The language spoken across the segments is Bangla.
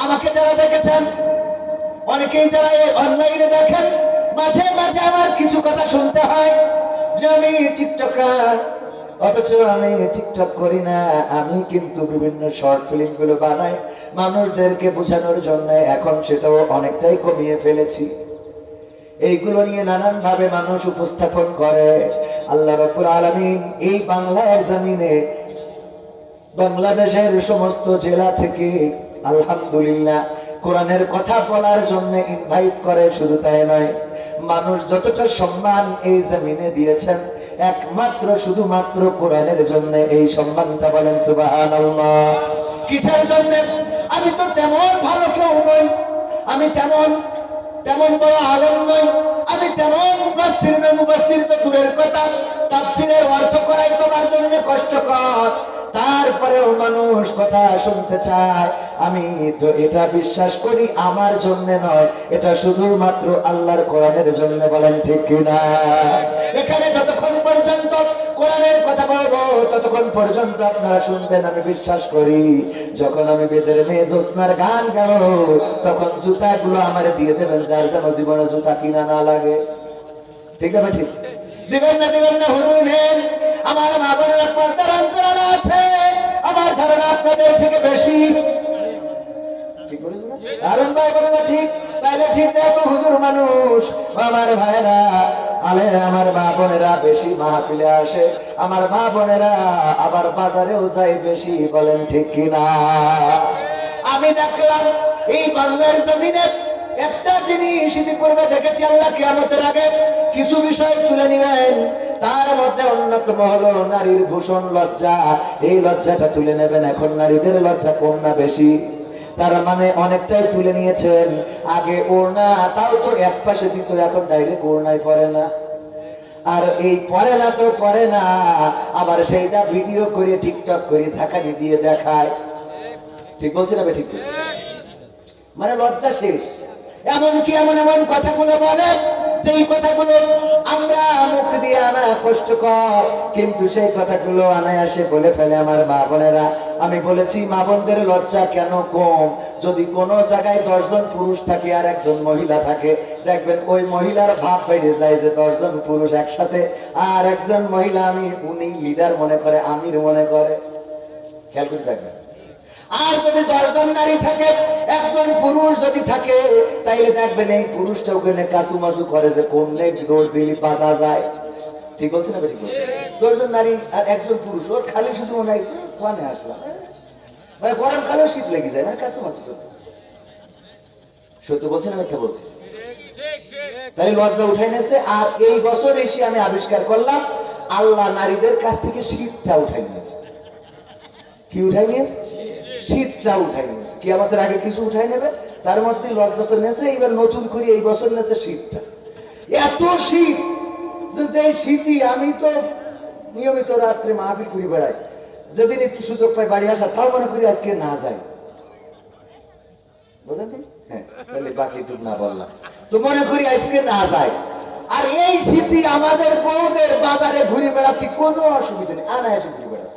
আমাকে যারা দেখেছেন, অনেকেই যারা অনলাইনে দেখেন, মাঝে মাঝে আমার কিছু কথা শুনতে হয় যে আমি টিকটকার, অথচ আমি টিকটক করি না। আমি কিন্তু বিভিন্ন শর্ট ফিল্ম গুলো বানাই মানুষদেরকে বোঝানোর জন্য। এখন সেটাও অনেকটাই কমিয়ে ফেলেছি। এইগুলো নিয়ে নানান ভাবে মানুষ উপস্থাপন করে। আল্লাহ রাব্বুল আলামিন এই বাংলার জমিনে বাংলাদেশের সমস্ত জেলা থেকে আলহামদুলিল্লাহ কোরআনের কথা বলার জন্য ইনভাইট করে। শুধু তাই নয়, মানুষ যতটা সম্মান এই জমিনে দিয়েছেন একমাত্র শুধুমাত্র কোরআনের জন্য এই সম্মানটা। বলেন সুবহানাল্লাহ। কিসের জন্য? আমি তো তেমন ভালো কেউ নই, আমি তেমন বড় আলেম নই, আমি তেমন মুফাসসির তো দূরের কথা, তাফসীরের অর্থ করাই তোমার জন্য কষ্টকর। তারপরেও মানুষ কথা শুনতে চায়। আমি তো এটা বিশ্বাস করি আমার জন্য নয়, এটা শুধুমাত্র আল্লাহর কোরআনের জন্য। বলেন ঠিক কিনা? এখানে যতক্ষণ পর্যন্ত কোরআনের কথা বলবো ততক্ষণ পর্যন্ত আপনারা শুনবেন। আমি বিশ্বাস করি যখন আমি বেদের মেয়ে জোসনার গান গাবো তখন জুতাগুলো আমার দিয়ে দেবেন, যার যেন জীবনে জুতা কিনা না লাগে। ঠিক আছে? ঠিক দিবেন না হুজুর নেন। আমার মা বোনেরা পর্দার অন্তরালে আছে, আমার ধারণা আপনাদের থেকে বেশি। ঠিক বলেছেন না? আরুন ভাই বলেন না ঠিক? তাহলে ঠিক যেহেতু হুজুর মানুষ, আমার ভাইরা আলেরা, আমার মা বোনেরা বেশি মাহফিলে আসে, আমার মা বোনেরা আবার বাজারেও যায় বেশি। বলেন ঠিক কিনা? আমি দেখলাম এই বাংলার জমিনে একটা জিনিস ইতিপূর্বে দেখেছি, আল্লাহ কিয়ামতের আগে কিছু বিষয় তুলে নিবেন। তার মধ্যে অন্যতম হলো নারীর ভূষণ লজ্জা। এই লজ্জাটা তুলে নেবেন। এখন নারীদের লজ্জা কম না বেশি? তার মানে অনেকটাই তুলে নিয়েছেন। আগে ওড়না তাও তো এক পাশে দিত, এখন ডাইরেক্ট ওড়নাই পরে না। আর এই পরে না তো পরে না, আবার সেইটা ভিডিও করে টিকটক করে ঝাঁকানি দিয়ে দেখায়। ঠিক বলছি না? ঠিক বলছি? মানে লজ্জা শেষ। এমনকি এমন কথাগুলো বলে যেই কথাগুলো আমরা মুখ দিয়ে আনা কষ্টকর, কিন্তু সেই কথাগুলো অনায়াসে বলে ফেলে আমার মা বোনেরা। আমি বলেছি মা বোনদের লজ্জা কেন কম? যদি কোনো জায়গায় 10 জন পুরুষ থাকে আর একজন মহিলা থাকে, দেখবেন ওই মহিলার ভাব বেড়ে যায় যে 10 জন পুরুষ একসাথে, আর একজন মহিলা উনি লিডার মনে করে, আমির মনে করে। খেয়াল করে দেখবেন। আর যদি 10 জন নারী থাকে, একজন পুরুষ যদি থাকে, তাইলে দেখবেন এই পুরুষটা ওখানে কাচুমাচু করে যে কোনলে দৌড় দিলি বাঁচা যায়। ঠিক বলছি না? ঠিক বলছি? 10 জন নারী আর একজন পুরুষ, ওর খালি শুধু মনে হয় কোয়ানে আসলাম, মানে গরম খালেও শীত লেগে যায় না কাচুমাচু করতে। সত্য বলছি না মিথ্যা বলছি? তাই লজ্জা উঠে নিয়েছে। আর এই বছর এসে আমি আবিষ্কার করলাম আল্লাহ নারীদের কাছ থেকে শীতটা উঠাই নিয়েছে। কি উঠাই নিয়েছে? শীতটা উঠাই নিয়েছে। কি আমাদের আগে কিছু উঠাই নেবে, তার মধ্যে লজ্জা তো নেছে, এবার নতুন করে এই বছর নেছে শীতটা। এত শীত যে শীতই আমি তো নিয়মিত রাত্রে মাহফিল ঘুরে বেড়াই, যেদিন একটু সুযোগ পাই বাড়ি আসা, তাও মনে করি আজকে না যাই। বুঝলেন? হ্যাঁ, তাহলে বাকি টুক না বললাম তো মনে করি আজকে না যায়। আর এই শীতই আমাদের বউদের বাজারে ঘুরে বেড়াতে কোনো অসুবিধা নেই, আনায়াসে ঘুরে বেড়াতে।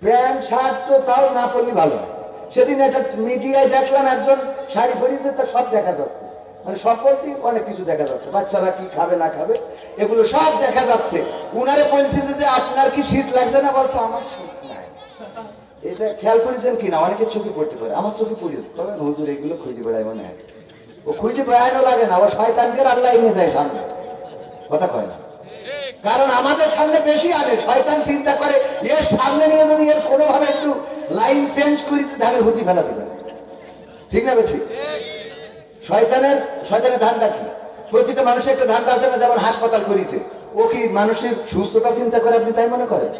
প্যান্ট শার্ট তো তাও না পরলে ভালো। সেদিন একটা মিডিয়ায় দেখলাম একজন শাড়ি পরিয়েছে, তার সব দেখা যাচ্ছে, মানে সব বলতে অনেক কিছু দেখা যাচ্ছে, বাচ্চারা কি খাবে না খাবে এগুলো সব দেখা যাচ্ছে। উনারে বলতেছে যে আপনার কি শীত লাগছে না? বলছে আমার শীত নাই। এটা খেয়াল করেছেন কিনা? অনেকে চোখে পড়তে পারে, আমার চোখে পড়েছে। তবে হুজুর এগুলো খুঁজে বেড়ায় মনে হয়। ও খুঁজে বেড়ানো লাগে না, ও শয়তানকে আল্লাহ এনে দেয় সামনে। কথা কয় না? কারণ আমাদের সামনে বেশি আনে। শয়তান চিন্তা করে এর সামনে নিয়ে যদি এর কোনোভাবে একটু লাইন চেঞ্জ করি তো ধানের হুতি ফেলা দিবে। ঠিক না? ঠিক। শয়তানের ধান্দা কি? প্রতিটা মানুষের একটা ধান্দা আছে না? যেমন হাসপাতাল করেছে, ও কি মানুষের সুস্থতা চিন্তা করে আপনি তাই মনে করেন?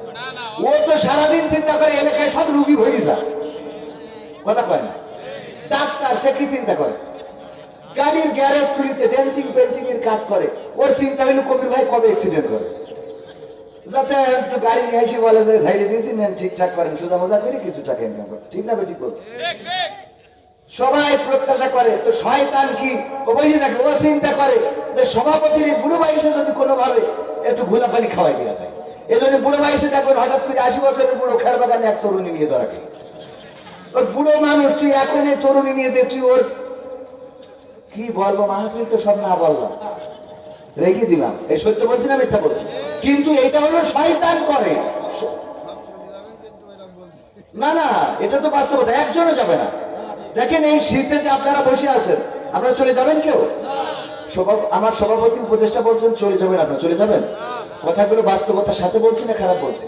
ও তো সারাদিন চিন্তা করে এলাকায় সব রুগী ভরে যায়। কথা কয় না? ডাক্তার সে কি চিন্তা করে? গাড়ির গ্যারেজ খুলেছে, ডেন্টিং পেন্টিং এর কাজ করে, ওর চিন্তা হইল কবির ভাই কবে অ্যাক্সিডেন্ট করে, যাতে একটু গাড়ি নিয়ে এসে বলে যে সাইডে দিয়েছি নেন, ঠিকঠাক করেন, সোজা মোজা করে কিছু টাকা ইনকাম করেন। ঠিক না? ঠিক বলছে? সবাই প্রত্যাশা করে। তো শয়তান কি? ও বসে থাকে, ও চিন্তা করে যে সভাপতির বুড়ো বয়সে যদি কোনোভাবে একটু ঘোলা পানি খাওয়াই দেওয়া যায়। এই জন্য বুড়ো বয়সে দেখবেন হঠাৎ করে 80 বছরের বুড়ো খেড় বাগানে এক তরুণী নিয়ে ধরা খেয়ে ওই বুড়ো মানুষ, তুই এখন এই তরুণী নিয়ে যে তুই ওর কি বলবো, মাহফিল তো সব না বললাম, রেখে দিলাম। এই সত্য বলছি না মিথ্যা বলছি? কিন্তু এটা হলো শয়তান করে। না না, এটা তো বাস্তবতা, একজনও যাবে না। দেখেন এই শীতে যে আপনারা বসে আছেন, আপনারা চলে যাবেন কেউ? আমার সভাপতি উপদেষ্টা বলছেন চলে যাবেন, আপনারা চলে যাবেন? কথাগুলো বাস্তবতার সাথে বলছি না খারাপ বলছি?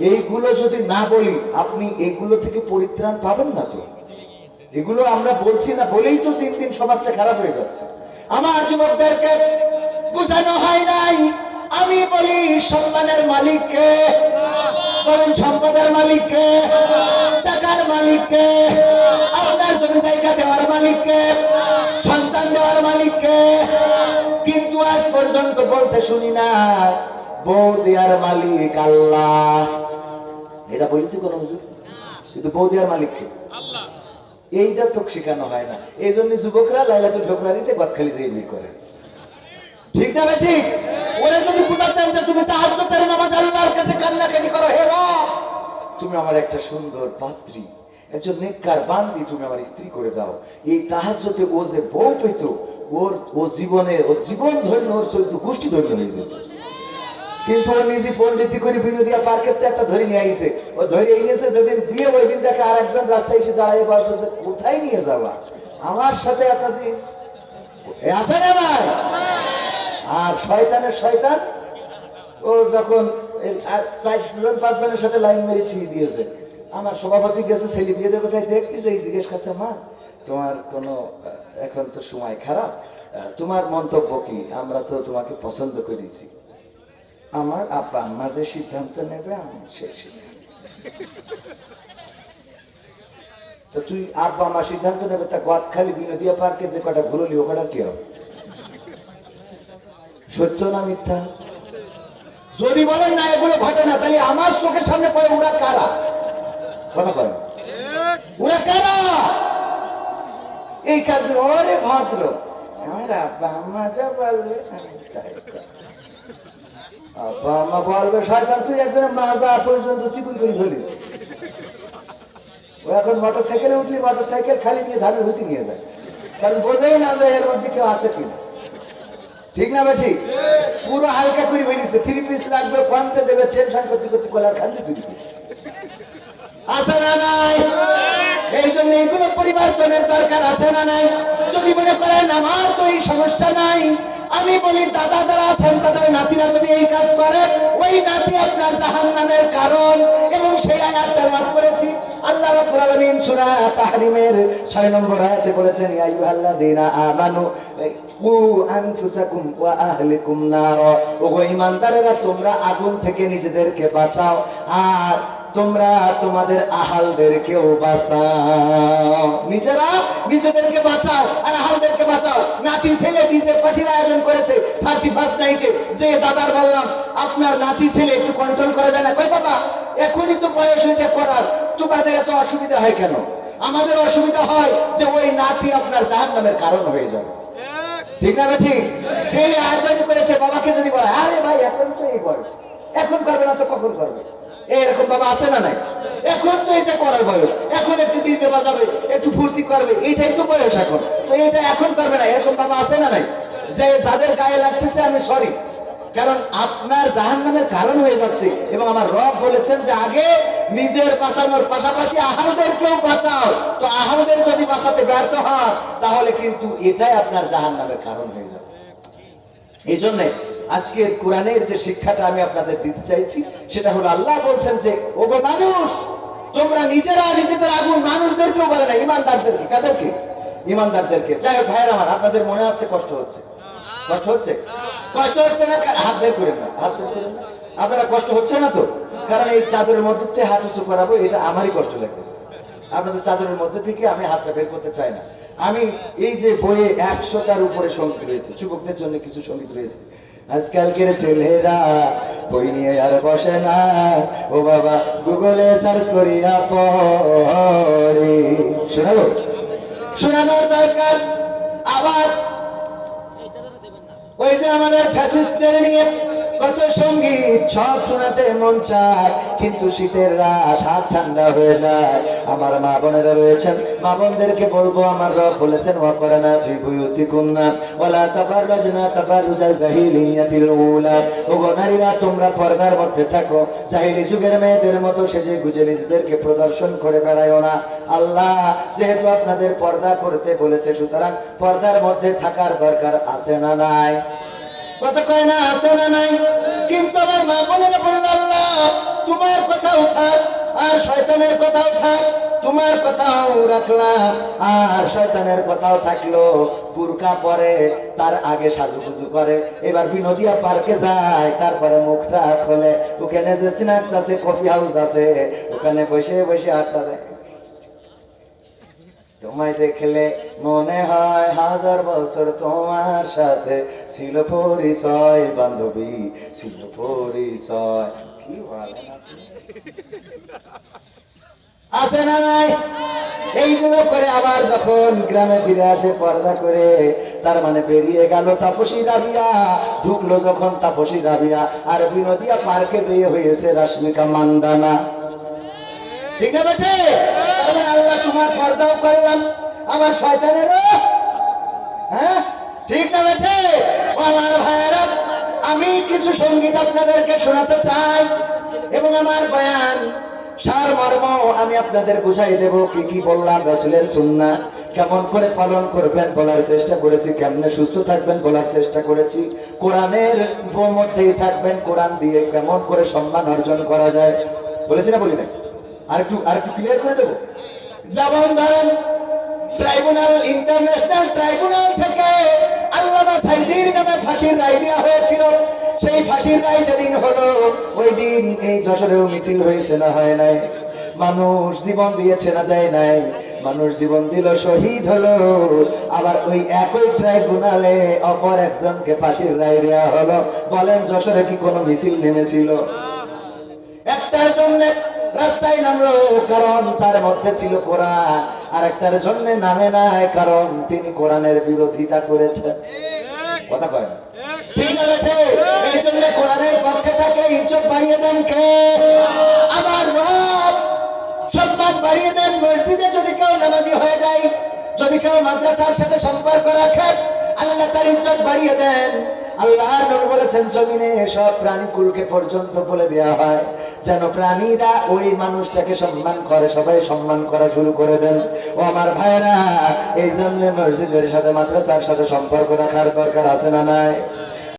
এইগুলো যদি না বলি আপনি এগুলো থেকে পরিত্রাণ পাবেন না। তো এগুলো আমরা বলছি না বলেই তো দিন দিন সমাজটা খারাপ হয়ে যাচ্ছে। আমার যুবকদেরকে বোঝানো হয় নাই। আমি বলি সম্মানের মালিককে, বলেন সম্পদের মালিককে, টাকার মালিককে, আপনার জমি জায়গা দেওয়ার মালিককে, সন্তান দেওয়ার মালিককে। কিন্তু আজ পর্যন্ত বলতে শুনি না বউ দেওয়ার মালিক আল্লাহ। এটা বলেছি কোন হুজুর? কিন্তু বউ দেওয়ার মালিককে এইটা তো শেখানো হয় না। এই জন্য যুবকরা লাইলাতুল ফেব্রুয়ারিতে গদখালি যেয়ে বিয়ে করে। ঠিক না ভাই? ঠিক। ওরা যদি বুঝাতে যে তুমি তাহাজ্জুদের নামাজ আল্লাহর কাছে কান্নাকাটি করো, হে রব তুমি আমার একটা সুন্দর পাত্রী, একজন নেককার বান্দি তুমি আমার স্ত্রী করে দাও। এই তাহাজ্জুদে ও যে বউ পেত, ও জীবনে ও জীবন ধন্য, ওর চৈদ্য গোষ্ঠী ধন্য হয়ে যেত। কিন্তু ও নিজে পন্ডিতি করে বিনোদিয়া পার্কের একটা ধরে নিয়ে আইছে। ও ধরে এনেছে যেদিন বিয়ে, ওই দিন দেখে আর একজন রাস্তায় এসে দাঁড়িয়ে বলছে যে কোথায় নিয়ে যাবা আমার সাথে এতদিন, আছে না ভাই? আর শয়তানের শয়তান, ও যখন 4-5 জনের সাথে লাইন মেরে ফিরিয়ে দিয়েছে। আমার সভাপতি গেছে ছেলে বিয়ে দেবে, তাই দেখতে যাই জিজ্ঞেস করছে, মা তোমার কোনো এখন তো সময় খারাপ, তোমার মন্তব্য কি? আমরা তো তোমাকে পছন্দ করেছি। আমার আব্বা আম্মা যে সিদ্ধান্ত নেবে আমি সেই সিদ্ধান্ত। তো তুই আব্বা আম্মা সিদ্ধান্ত নেবে, তা গদখালি বিনোদিয়া পার্কে যে কটা ঘুরলি ও কটা কি হবে? সত্য না মিথ্যা? যদি বলেন না এগুলো ঘটে না, তাহলে আমার চোখের সামনে পড়ে ওরা কারা? কথা বলেন, ওরা কারা এই কাজগুলো? ওরে ভদ্র, আমার আব্বা আম্মা যা বলবে আমি তাই করব। আব্বা আম্মা বলবে শয়তান, তুই একজনের মাজা পর্যন্ত চিকুন করে ফেলি। ও এখন মোটরসাইকেলে উঠলি, মোটরসাইকেল খালি নিয়ে ধানের হুতি নিয়ে যায়, কারণ বোঝেই না যে এর মধ্যে কেউ আছে কিনা। ঠিক না ভাই? ঠিক। পুরো হালকা করে বেরিয়েছে, 3 পিস লাগবে, কোয়ান্তে দেবে, টেনশন করতে করতে কলার খান্দি চুরি আছে না নাই? এই জন্য এগুলো পরিবর্তনের দরকার আছে না নাই? যদি মনে করেন আমার তো এই সমস্যা নাই, আমি বলি দাদা যারা আছেন তাদের নাতিরা যদি এই কাজ করে, ওই নাতি আপনার জাহান্নামের কারণ। এবং সেই আয়াত তেলাওয়াত করেছি, আল্লাহ রাব্বুল আলামিন সূরা তাহরিমের 6 নম্বর আয়াতে বলেছেন, ইয়া আইয়ুহাল্লাযীনা আমানু কু আনফুসাকুম ওয়া আহলিকুম নার, ওগো ঈমানদারেরা তোমরা আগুন থেকে নিজেদেরকে বাঁচাও আর তোমরা তোমাদের আহালদেরকেও বাঁচাও। নিজেরা নিজেদেরকে বাঁচাও আর আহালদেরকে বাঁচাও। নাতি ছেলে ডিজে পার্টির আয়োজন করেছে 31st নাইটে, যে দাদার বললাম আপনার নাতি ছেলে একটু কন্ট্রোল করা যায় না? কই বাবা এখনই তো বয়স হইতে করার, তোমাদের এত অসুবিধা হয় কেন? আমাদের অসুবিধা হয় যে ওই নাতি আপনার জাহান্নামের কারণ হয়ে যাবে। ঠিক না? ঠিক। ছেলে আয়োজন করেছে, বাবাকে যদি বলে আরে ভাই এখন তো এই বয়স, এখন করবে না তো কখন করবে? এরকম বাবা আছে না নাই? এখন তো এটা করার বয়স, এখন একটু ডিজে বাজাবে, একটু ফুর্তি করবে, এটাই তো বয়স এখন, তো এটা এখন করবে না, এরকম বাবা আছে না নাই? যে যাদের গায়ে লাগতেছে আমি সরি, কারণ আপনার জাহান্নামের কারণ হয়ে যাচ্ছে। এবং আমার রব বলেছেন যে আগে নিজের বাঁচানোর পাশাপাশি আহালদেরকেও বাঁচাও। তো আহালদের যদি বাঁচাতে ব্যর্থ হয় তাহলে কিন্তু এটাই আপনার জাহান্নামের কারণ হয়ে যাবে। এই জন্য আজকের কোরআনের যে শিক্ষাটা আমি আপনাদের দিতে চাইছি সেটা হলো, আল্লাহ বলছেন যে ওগো মানুষ তোমরা নিজেরা নিজেদের আগুন, মানুষদেরকেও বলে না, ইমানদারদেরকে। কাদেরকে? ইমানদারদেরকে। যাই হোক ভাইয়ের আমার, আপনাদের মনে হচ্ছে কষ্ট হচ্ছে, কষ্ট হচ্ছে, কষ্ট হচ্ছে না? হাত বের করেন না, হাত বের করেন না। আপনারা কষ্ট হচ্ছে না তো? কারণ এই চাদরের মধ্যে হাত উঁচু করাবো, এটা আমারই কষ্ট লাগতেছে। আপনাদের চাদরের মধ্যে থেকে আমি হাতটা বের করতে চাই না। আমি এই যে বইয়ে 100টার উপরে সঙ্গীত রয়েছে, যুবকদের জন্য কিছু সঙ্গীত রয়েছে। আজকালকের ছেলেরা বই নিয়ে আর বসে না, ও বাবা গুগলে সার্চ করিয়া পড়ে। শোনাবো? শোনানোর দরকার। আবার ওই যে আমাদের ফ্যাসিস্টদের নিয়ে কত সঙ্গীত সব শোনাতে মন চায়, কিন্তু শীতের রাত হাত ঠান্ডা হয়ে যায়। আমার মা বোনেরা রয়েছেন, মা বোনদেরকে বলবো, আমার রব বলেছেন ওয়াকরানা ফি বুয়ুতিকুন্না ওয়ালা তাবাররাজনা তাবাররুজাল জাহিলিয়াতিল উলা। ওগো নারীরা, তোমরা পর্দার মধ্যে থাকো, জাহিলি যুগের মেয়েদের মতো সেজে গুজে নিজেদেরকে প্রদর্শন করে বেড়ায়ও না। আল্লাহ যেহেতু আপনাদের পর্দা করতে বলেছে, সুতরাং পর্দার মধ্যে থাকার দরকার আছে না নাই? কথা কয় না, আছে না নাই? কিন্তু আমার মা বোনেরা বলল, আল্লাহ তোমার কথাও থাক আর শয়তানের কথাও থাক, তোমার কথাও রাখলাম আর শয়তানের কথাও থাকলো। বুরকা পরে, তার আগে সাজুগুজু করে, এবার বিনোদিয়া পার্কে যায়, তারপরে মুখটা খোলে, ওখানে যে স্ন্যাক্স আছে, কফি হাউস আছে, ওখানে বসে বসে আড্ডা দেয়। তোমায় দেখলে মনে হয় 1000 বছর তোমার সাথে ছিল পরিচয়, বান্ধবী ছিল পরিচয়। কি বলে আছে না নাই? এইগুলো করে আবার যখন গ্রামে ফিরে আসে পর্দা করে, তার মানে বেরিয়ে গেল তাপসী রাবিয়া, ঢুকলো যখন তাপসী রাবিয়া, আর বিনোদিয়া পার্কে যেয়ে হয়েছে রাশ্মিকা মান্দানা। ঠিক না বেটে? তার মানে আল্লাহ তোমার পর্দাও করলাম, আমার শয়তানেরও। হ্যাঁ, ঠিক না বেটে? ও আমার ভাইয়েরা, আমি কিছু সঙ্গীত আপনাদেরকে শোনাতে চাই, এবং আমার বয়ান সারমর্ম আমি আপনাদের বুঝাই দেব। কি কি বললাম, রাসূলের সুন্নাহ কেমন করে পালন করবেন বলার চেষ্টা করেছি, কেমনে সুস্থ থাকবেন বলার চেষ্টা করেছি, কোরআনের মধ্যেই থাকবেন, কোরআন দিয়ে কেমন করে সম্মান অর্জন করা যায় বলেছি না, বলি না? আরেকটু ক্লিয়ার করে দেবো। যেমন ধরেন, ট্রাইব্যুনাল, ইন্টারন্যাশনাল ট্রাইব্যুনাল থেকে আল্লামা সাঈদীর নামে ফাঁসির রায় দেওয়া হয়েছিল। সেই ফাঁসির রায় যেদিন হলো, ওই দিন এই যশোরেও মিছিল হয়েছে না হয় নাই? মানুষ জীবন দিয়েছে না দেয় নাই? মানুষ জীবন দিল, শহীদ হলো। আবার ওই একই ট্রাইব্যুনালে অপর একজনকে ফাঁসির রায় দেওয়া হলো। বলেন, যশোরে কি কোনো মিছিল নেমেছিল? একটার জন্য রাস্তায় নামলো কারণ তার মধ্যে ছিল কোরআন, আর একটার জন্য নামে নাই কারণ তিনি কোরআনের বিরোধিতা করেছেন। কথা কয় না? ঠিক না বেঠে? এই জন্য কোরআনের পক্ষে থাকে ইজ্জত বাড়িয়ে দেন কে? আমার রব সম্মান বাড়িয়ে দেন। মসজিদে যদি কেউ নামাজি হয়ে যায়, যদি কেউ মাদ্রাসার সাথে সম্পর্ক রাখে, আল্লাহ তার ইজ্জত বাড়িয়ে দেন। আল্লাহর নবী বলেছেন, জমিনে সব প্রাণীকুলকে পর্যন্ত বলে দেওয়া হয় যেন প্রাণীরা ওই মানুষটাকে সম্মান করে, সবাই সম্মান করা শুরু করে দেন। ও আমার ভাইরা, এই জন্য মসজিদের সাথে মাদ্রাসার সাথে সম্পর্ক রাখার দরকার আছে না নাই?